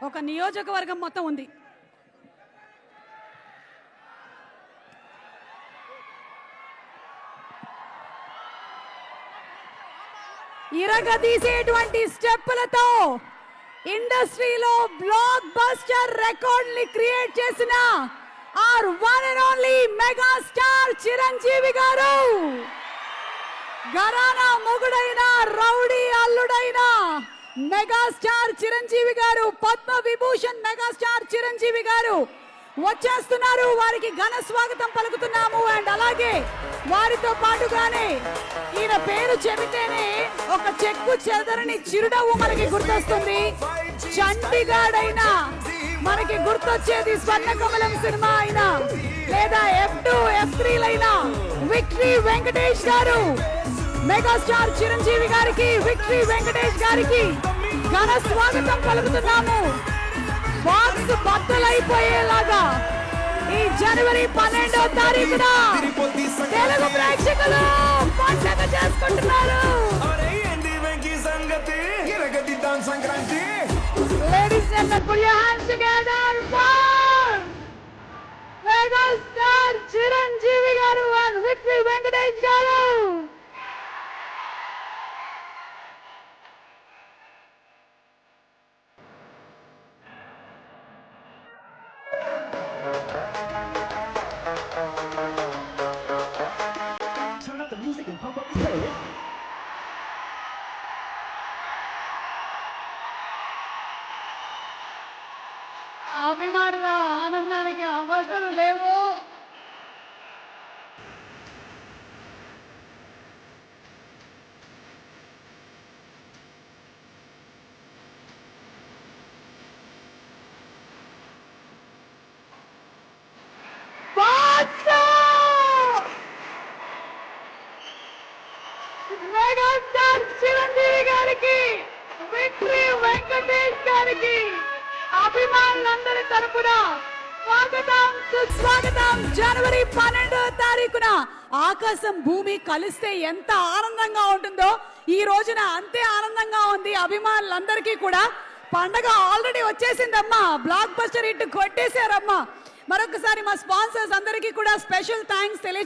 ఒక నియోజకవర్గం మొత్తం ఉంది. ఇరగదీసేటువంటి స్టెప్పులతో ఇండస్ట్రీలో బ్లాక్ బస్టర్ రికార్డ్ ని క్రియేట్ చేసిన our one and only megastar Chiranjeevi garu, గరానా మొగుడైన రౌడీ అల్లుడైన మెగాస్టార్ చిరంజీవి గారు, పద్మ విభూషణ్ మెగాస్టార్ చిరంజీవి గారు వచ్చేస్తున్నారు. వారికి ఘన స్వాగతం పలుకుతున్నాము. అండ్ అలాగే వారితో పాటుగానే ఈయన పేరు చెబితేనే ఒక చెక్కు చెదరని చిరునవ్వు మనకి గుర్తొస్తుంది. చండీగఢ్ మనకి గుర్తొచ్చేది స్వర్ణకమలం సినిమా అయినా లేదా F2 F3 లైనా విక్టరీ వెంకటేష్ గారు, మెగాస్టార్ చిరంజీవి గారికి, విక్టరీ వెంకటేష్ గారికి ఘన స్వాగతం పలుకుతున్నాము. బాక్స్ బద్దలైపోయేలాగా ఈ జనవరి 12వ తారీఖున తెలుగు ప్రేక్షకులు పండుగ చేసుకుంటున్నారు. Ladies and gentlemen, put your hands together for megastar Chiranjeevi గారు and విక్టరీ వెంకటేష్ గారు. అభిమానుల ఆనందానికి అవసరం లేవు. మెగాస్టార్ చిరంజీవి గారికి, విక్టరీ వెంకటేష్ గారికి అభిమానులందరి తరపున స్వాగతం సుస్వాగతం. జనవరి 12వ తారీఖున ఆకాశం భూమి కలిస్తే ఎంత ఆనందంగా ఉంటుందో ఈ రోజున అంతే ఆనందంగా ఉంది అభిమానులందరికీ కూడా. పండగ ఆల్రెడీ వచ్చేసిందమ్మా, బ్లాక్ బస్టర్ హిట్ కొట్టేశారమ్మా. మరొకసారి మా స్పాన్సర్స్ అందరికీ కూడా స్పెషల్ థ్యాంక్స్ తెలియ